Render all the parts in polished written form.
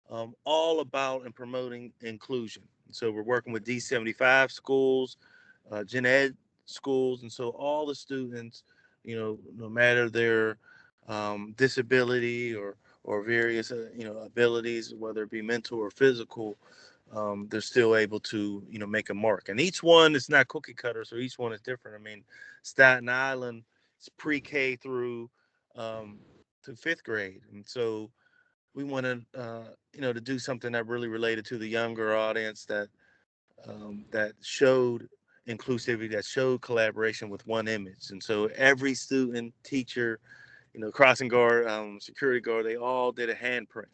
all about and promoting inclusion. So we're working with D75 schools, gen ed schools, and so all the students, no matter their disability or various abilities, whether it be mental or physical, they're still able to make a mark. And each one is not cookie cutter, so each one is different. I mean, Staten Island is pre-K through to fifth grade, and so we wanted to do something that really related to the younger audience, that showed inclusivity, that showed collaboration with one image. And so every student, teacher, crossing guard, security guard, they all did a handprint.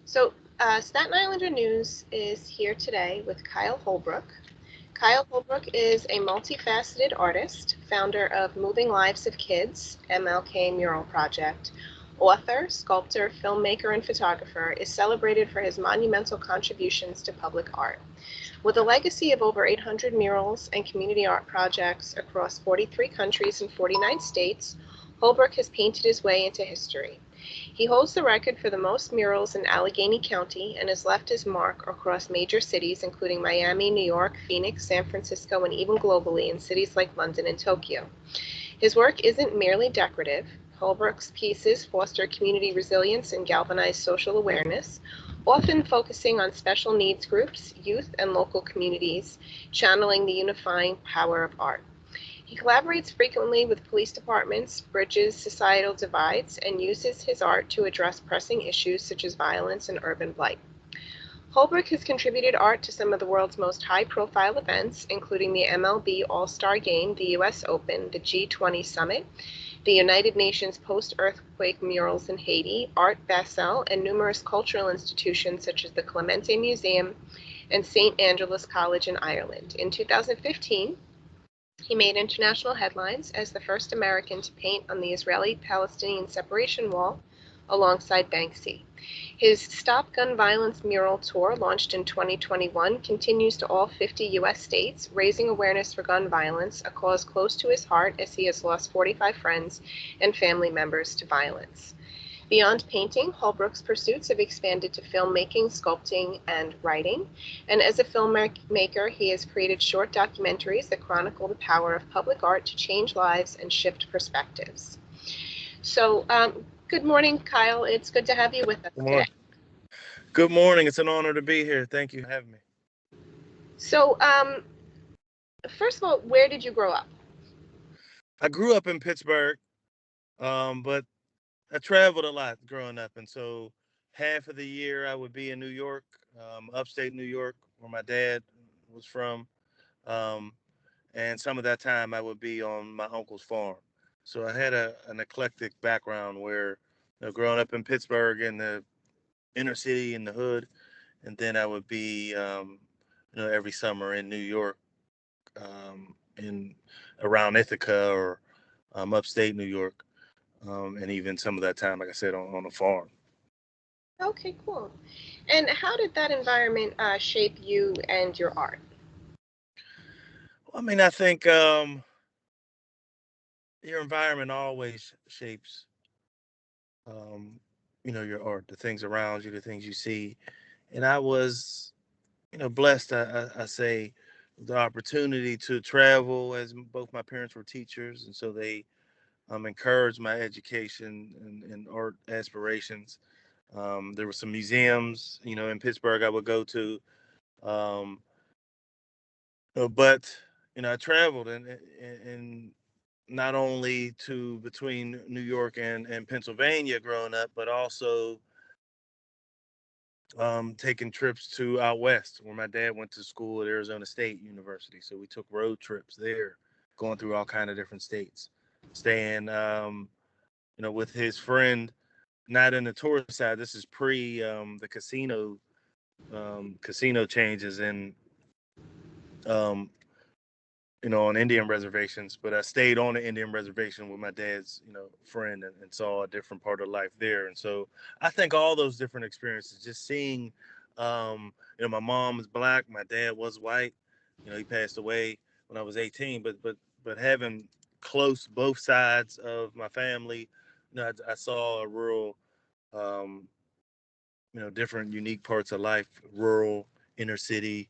So, Staten Islander News is here today with Kyle Holbrook. Kyle Holbrook is a multifaceted artist, founder of Moving Lives of Kids, MLK Mural Project. Author, sculptor, filmmaker, and photographer, is celebrated for his monumental contributions to public art. With a legacy of over 800 murals and community art projects across 43 countries and 49 states, Holbrook has painted his way into history. He holds the record for the most murals in Allegheny County and has left his mark across major cities including Miami, New York, Phoenix, San Francisco, and even globally in cities like London and Tokyo. His work isn't merely decorative. Holbrook's pieces foster community resilience and galvanize social awareness, often focusing on special needs groups, youth, and local communities, channeling the unifying power of art. He collaborates frequently with police departments, bridges societal divides, and uses his art to address pressing issues such as violence and urban blight. Holbrook has contributed art to some of the world's most high-profile events, including the MLB All-Star Game, the U.S. Open, the G20 Summit, the United Nations post-earthquake murals in Haiti, Art Basel, and numerous cultural institutions such as the Clemente Museum and St. Andrews College in Ireland. In 2015, he made international headlines as the first American to paint on the Israeli-Palestinian separation wall alongside Banksy. His Stop Gun Violence mural tour, launched in 2021, continues to all 50 U.S. states, raising awareness for gun violence, a cause close to his heart as he has lost 45 friends and family members to violence. Beyond painting, Holbrook's pursuits have expanded to filmmaking, sculpting, and writing. And as a filmmaker, he has created short documentaries that chronicle the power of public art to change lives and shift perspectives. So, good morning, Kyle. It's good to have you with us Good today. morning. Good morning. It's an honor to be here. Thank you for having me. So, first of all, where did you grow up? I grew up in Pittsburgh, but I traveled a lot growing up, and so half of the year I would be in New York, upstate New York, where my dad was from, um, and some of that time I would be on my uncle's farm. So I had an eclectic background where, growing up in Pittsburgh in the inner city in the hood, and then I would be, every summer in New York, in around Ithaca or upstate New York, and even some of that time, like I said, on a farm. Okay, cool. And how did that environment shape you and your art? Well, I mean, I think your environment always shapes, um, your art, the things around you, the things you see. And I was, blessed. I say, the opportunity to travel, as both my parents were teachers, and so they encouraged my education and art aspirations. There were some museums, in Pittsburgh I would go to, um, but I traveled and not only to between New York and Pennsylvania growing up, but also taking trips to out west, where my dad went to school at Arizona State University. So we took road trips there, going through all kind of different states, staying, with his friend, not in the tourist side. This is pre the casino changes in um, on Indian reservations, but I stayed on the Indian reservation with my dad's, friend, and saw a different part of life there. And so I think all those different experiences, just seeing, my mom is black, my dad was white, he passed away when I was 18, but but having close both sides of my family, I saw a rural, um, different unique parts of life, rural, inner city,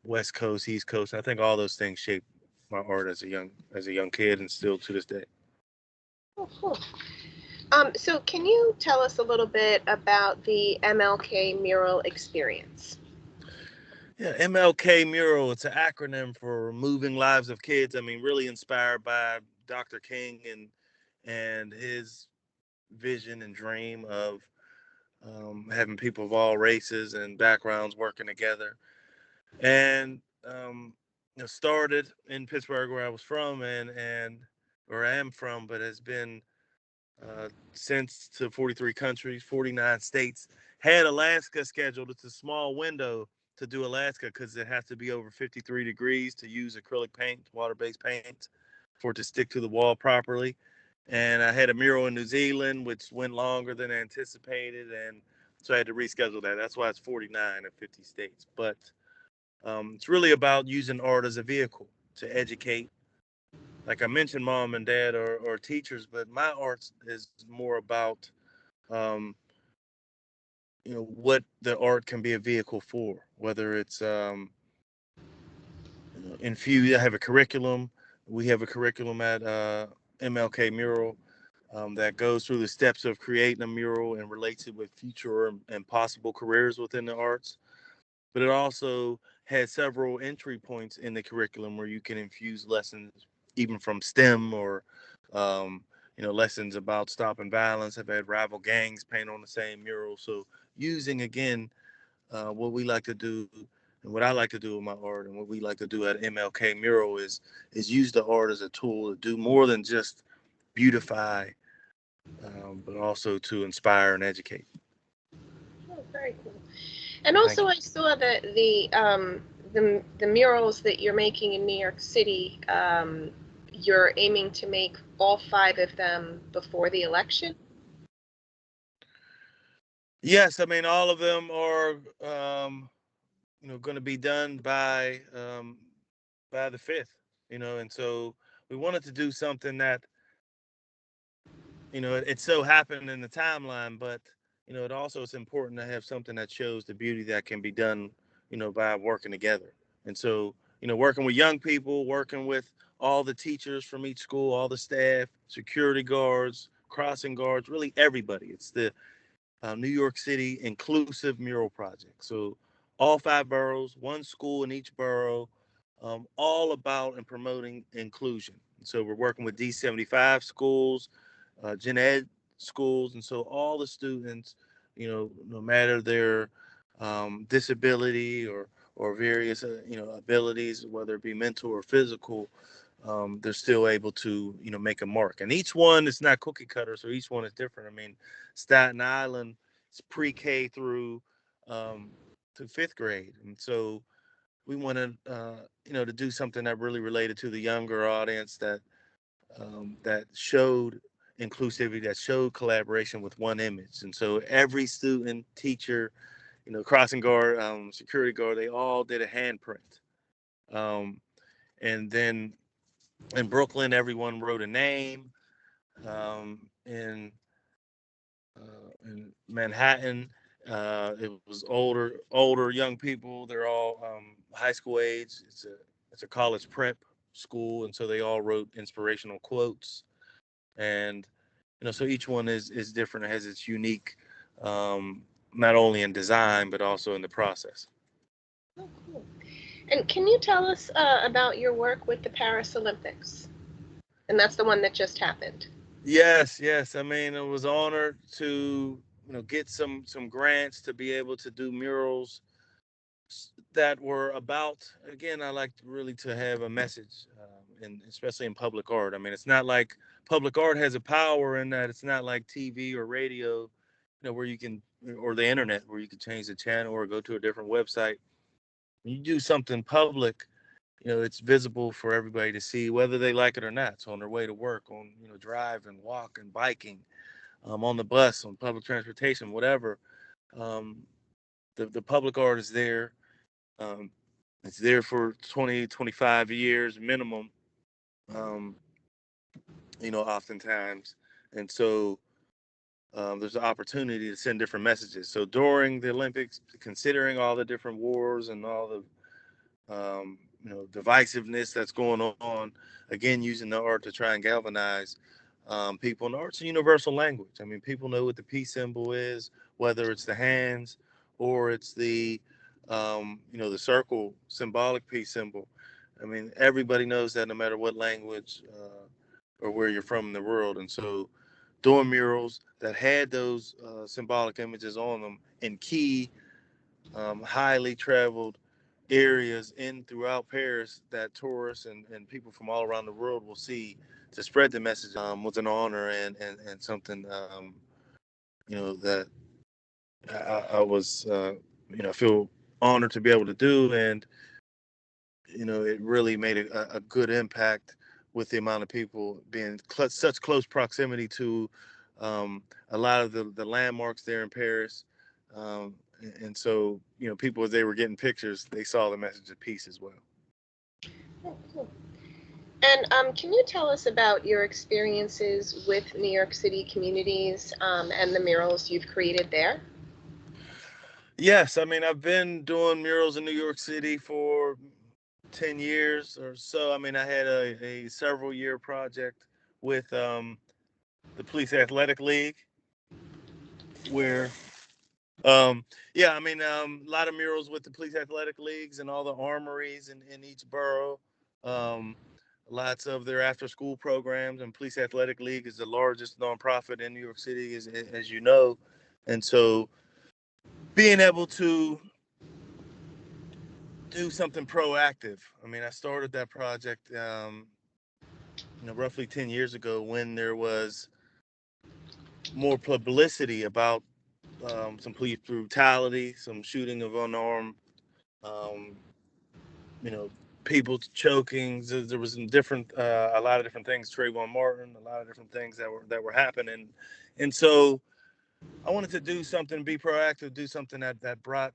West Coast, East Coast. I think all those things shaped my art as a young kid, and still to this day. Oh, cool. So can you tell us a little bit about the MLK mural experience? Yeah, MLK Mural. It's an acronym for Moving Lives of Kids. I mean, really inspired by Dr. King and his vision and dream of having people of all races and backgrounds working together. And started in Pittsburgh, where I was from, and where I am from, but has been since to 43 countries, 49 states. Had Alaska scheduled. It's a small window to do Alaska because it has to be over 53 degrees to use acrylic paint, water-based paint, for it to stick to the wall properly. And I had a mural in New Zealand, which went longer than anticipated, and so I had to reschedule that. That's why it's 49 of 50 states. But it's really about using art as a vehicle to educate. Like I mentioned, mom and dad are teachers, but my art is more about um, what the art can be a vehicle for, whether it's infused. I have a curriculum. We have a curriculum at MLK Mural that goes through the steps of creating a mural and relates it with future and possible careers within the arts. But it also has several entry points in the curriculum where you can infuse lessons even from STEM or um, lessons about stopping violence. I've had rival gangs paint on the same mural. So using again what we like to do and what I like to do with my art and what we like to do at MLK Mural is use the art as a tool to do more than just beautify, but also to inspire and educate. Oh, very cool. And Thank also, you. I saw that the murals that you're making in New York City, you're aiming to make all five of them before the election. Yes, I mean all of them are going to be done by the 5th. And so we wanted to do something that it so happened in the timeline, but it also it's important to have something that shows the beauty that can be done, by working together. And so, working with young people, working with all the teachers from each school, all the staff, security guards, crossing guards, really everybody. It's the New York City Inclusive Mural Project. So all five boroughs, one school in each borough, all about and promoting inclusion. So we're working with D75 schools, Gen Ed schools, and so all the students, no matter their disability or various abilities, whether it be mental or physical, they're still able to make a mark. And each one is not cookie cutter, so each one is different. I mean, Staten Island is pre-K through to 5th grade, and so we wanted to do something that really related to the younger audience that showed inclusivity, that showed collaboration with one image. And so every student, teacher, crossing guard, security guard, they all did a handprint. Um, and then in Brooklyn, everyone wrote a name. In Manhattan, it was older young people. They're all high school age. It's a college prep school, and so they all wrote inspirational quotes. And so each one is different. It has its unique, not only in design but also in the process. Oh, cool. And can you tell us about your work with the Paris Olympics? And that's the one that just happened. Yes, yes. I mean, it was honored to get some grants to be able to do murals that were about. Again, I like really to have a message, and especially in public art. I mean, it's not like public art has a power in that it's not like TV or radio, where you can, or the internet, where you can change the channel or go to a different website. When you do something public, it's visible for everybody to see, whether they like it or not. So on their way to work, on driving, walking, biking, on the bus, on public transportation, whatever. Um, the public art is there. Um, it's there for 20, 25 years minimum. um, oftentimes. And so there's an opportunity to send different messages. So during the Olympics, considering all the different wars and all the divisiveness that's going on, again, using the art to try and galvanize people. And art's a universal language. I mean, people know what the peace symbol is, whether it's the hands or it's the circle symbolic peace symbol. I mean, everybody knows that no matter what language or where you're from in the world. And so doing murals that had those symbolic images on them in key, highly traveled areas in throughout Paris that tourists and people from all around the world will see to spread the message was an honor and something that I was feel honored to be able to do, and it really made a good impact with the amount of people being such close proximity to a lot of the landmarks there in Paris. And so, people, as they were getting pictures, they saw the message of peace as well. Oh, cool. And can you tell us about your experiences with New York City communities and the murals you've created there? Yes, I mean, I've been doing murals in New York City for 10 years or so. I mean, I had a several year project with the Police Athletic League where yeah, I mean, a lot of murals with the police athletic leagues and all the armories in each borough. Um, Lots of their after school programs, and Police Athletic League is the largest nonprofit in New York City, as you know. And so being able to do something proactive. I mean, I started that project, roughly 10 years ago when there was more publicity about some police brutality, some shooting of unarmed um, you know, people choking. There was some different, a lot of different things. Trayvon Martin, a lot of different things that were happening, and so I wanted to do something, be proactive, do something that brought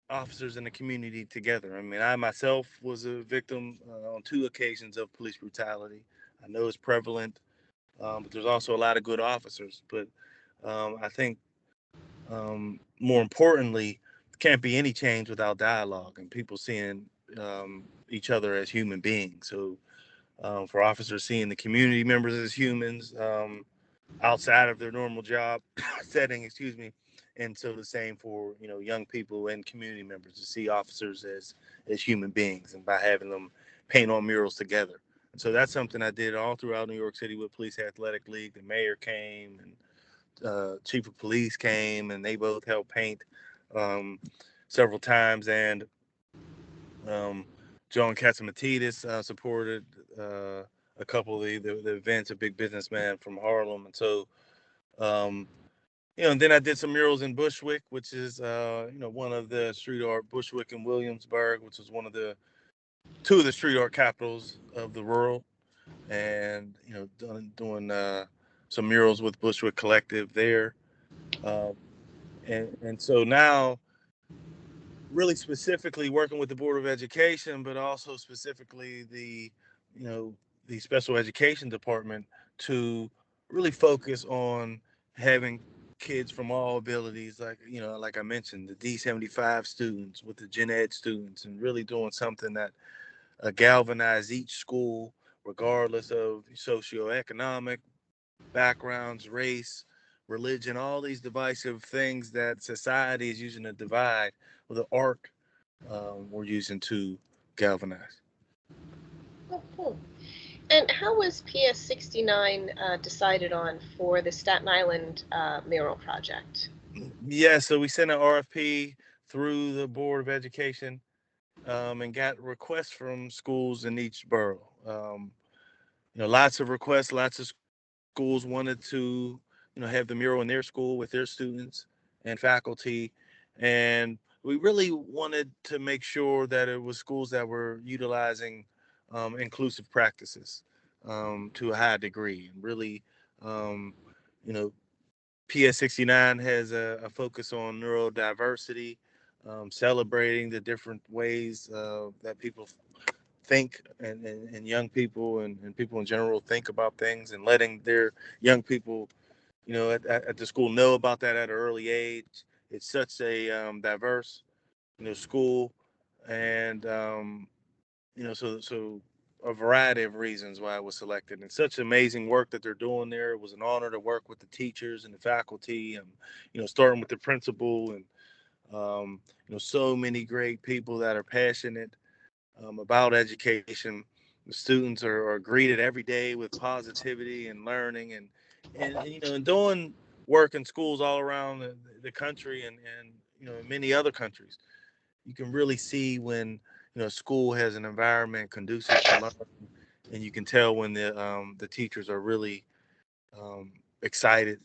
officers in the community together. I mean, I myself was a victim on 2 occasions of police brutality. I know it's prevalent, but there's also a lot of good officers. But I think more importantly, can't be any change without dialogue and people seeing each other as human beings. So for officers seeing the community members as humans outside of their normal job setting, excuse me, and so the same for young people and community members to see officers as human beings, and by having them paint on murals together. And so that's something I did all throughout New York City with Police Athletic League. The mayor came and chief of police came, and they both helped paint um, several times. And um, John Katzimatidis supported a couple of the events, a big businessman from Harlem. And so, and then I did some murals in Bushwick, which is, one of the street art, Bushwick and Williamsburg, which was one of the two of the street art capitals of the world. And, doing some murals with Bushwick Collective there. Um, and so now really specifically working with the Board of Education, but also specifically you know the special education department to really focus on having kids from all abilities, like I mentioned, the D75 students with the gen ed students, and really doing something that galvanize each school regardless of socioeconomic backgrounds, race, religion, all these divisive things that society is using to divide, with the art we're using to galvanize. Oh, cool. And how was PS 69 decided on for the Staten Island mural project? Yeah, so we sent an RFP through the Board of Education and got requests from schools in each borough. Lots of requests, lots of schools wanted to, have the mural in their school with their students and faculty. And we really wanted to make sure that it was schools that were utilizing inclusive practices to a high degree. And really, um, you know, PS69 has a focus on neurodiversity, celebrating the different ways that people think, and young people and people in general think about things, and letting their young people, at the school know about that at an early age. It's such a diverse, school, and so a variety of reasons why it was selected, and such amazing work that they're doing there. It was an honor to work with the teachers and the faculty, and starting with the principal, and so many great people that are passionate about education. The students are greeted every day with positivity and learning, and doing work in schools all around the country, and in many other countries. You can really see when school has an environment conducive to learning, and you can tell when the teachers are really excited,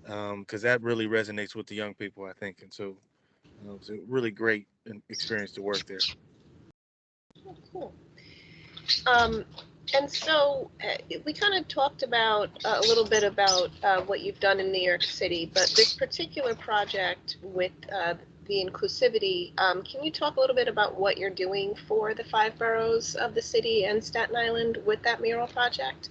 because that really resonates with the young people, I think. And so it was a really great experience to work there. Oh, cool. Um, and so we kind of talked about a little bit about what you've done in New York City, but this particular project with the inclusivity, can you talk a little bit about what you're doing for the 5 boroughs of the city and Staten Island with that mural project?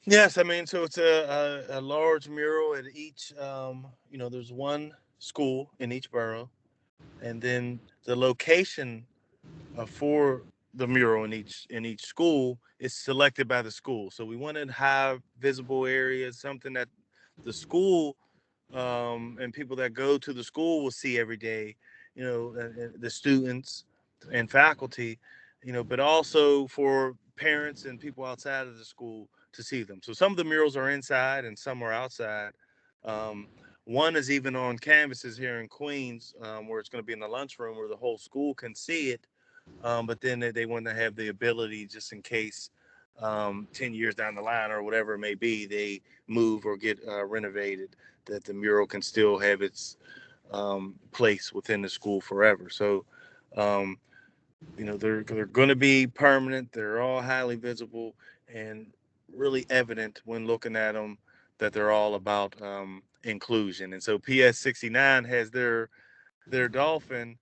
Yes, I mean, so it's a large mural at each. There's one school in each borough, and then the location for the mural in each school is selected by the school. So we wanted high visible areas, something that the school and people that go to the school will see every day. The students and faculty, but also for parents and people outside of the school to see them. So some of the murals are inside and some are outside. Um, One is even on canvases here in Queens, where it's going to be in the lunchroom where the whole school can see it. But then they want to have the ability, just in case 10 years down the line or whatever it may be, they move or get renovated, that the mural can still have its place within the school forever. So, um, they're going to be permanent. They're all highly visible and really evident when looking at them that they're all about inclusion. And so PS 69 has their dolphin,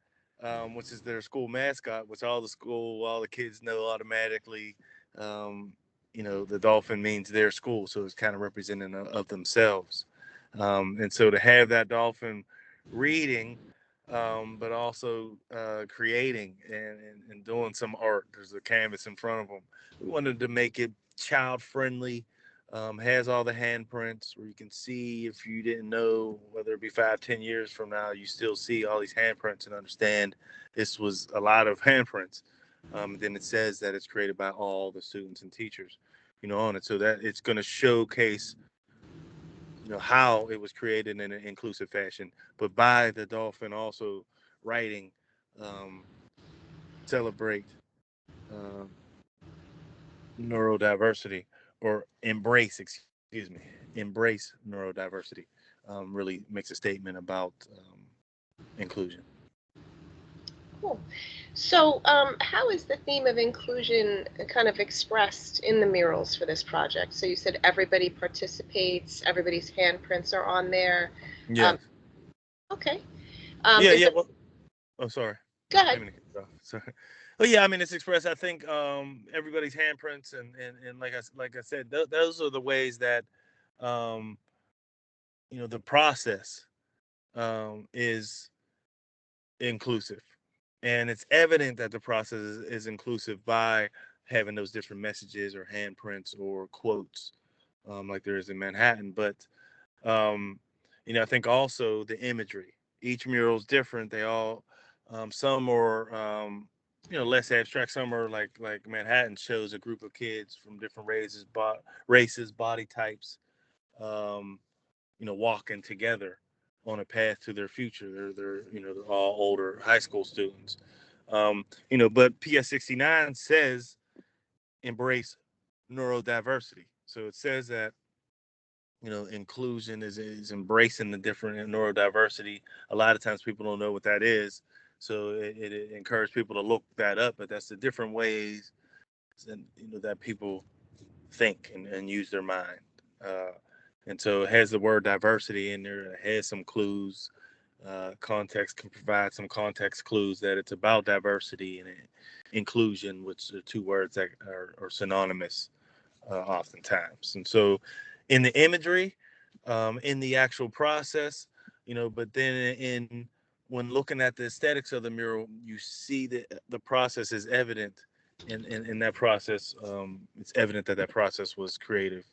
which is their school mascot, which all the kids know automatically. Um, the dolphin means their school, so it's kind of representing of themselves. And so to have that dolphin reading, but also creating and doing some art. There's a canvas in front of them. We wanted to make it child friendly. Has all the handprints where you can see, if you didn't know, whether it be 5, 10 years from now, you still see all these handprints and understand this was a lot of handprints. Then it says that it's created by all the students and teachers, on it. So that it's going to showcase, how it was created in an inclusive fashion, but by the dolphin also writing, um, celebrate uh, neurodiversity, or excuse me, embrace neurodiversity. Really makes a statement about inclusion. Cool. So, how is the theme of inclusion kind of expressed in the murals for this project? So you said everybody participates, everybody's handprints are on there. Um, Yes. okay. Yeah. Is Yeah. there, Well, oh, sorry. go ahead. Let me cut you off. Sorry. Well, yeah. I mean, it's expressed. I think everybody's handprints, and like I said, those are the ways that um, the process is inclusive, and it's evident that the process is inclusive by having those different messages or handprints or quotes, like there is in Manhattan. But um, I think also the imagery. Each mural is different. They all, some are less abstract. Some are like Manhattan shows a group of kids from different races, body types, um, walking together on a path to their future. They're all older high school students. But PS 69 says embrace neurodiversity. So it says that inclusion is embracing the different neurodiversity. A lot of times people don't know what that is, so it encourages people to look that up. But that's the different ways that people think and use their mind. Uh, and so it has the word diversity in there. It has some clues. context can provide some context clues that it's about diversity and inclusion, which are two words that are synonymous oftentimes. And so, in the imagery, in the actual process, but then in when looking at the aesthetics of the mural, you see that the process is evident, and in that process, it's evident that that process was creative,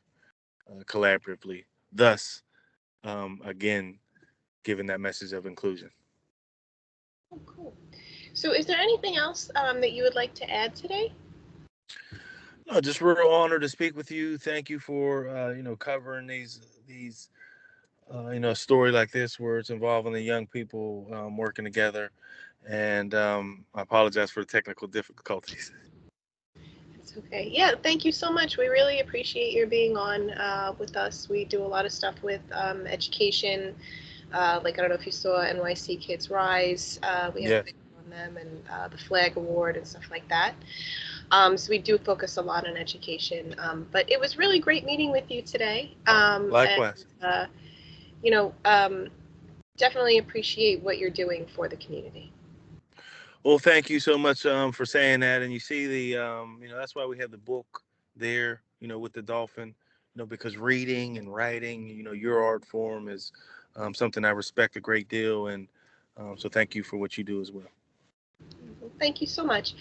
collaboratively. Thus, again, giving that message of inclusion. Oh, cool. So, is there anything else that you would like to add today? No, just real honor to speak with you. Thank you for covering these a story like this where it's involving the young people working together. And I apologize for the technical difficulties. It's okay. Yeah, thank you so much. We really appreciate your being on with us. We do a lot of stuff with education. Like, I don't know if you saw NYC Kids Rise. We have a Yes, video on them and the Flag Award and stuff like that. So we do focus a lot on education. But it was really great meeting with you today. And, likewise. you know, um, definitely appreciate what you're doing for the community. Well, thank you so much for saying that. And you see that's why we have the book there, with the dolphin, because reading and writing, your art form is something I respect a great deal. And so thank you for what you do as well. Thank you so much.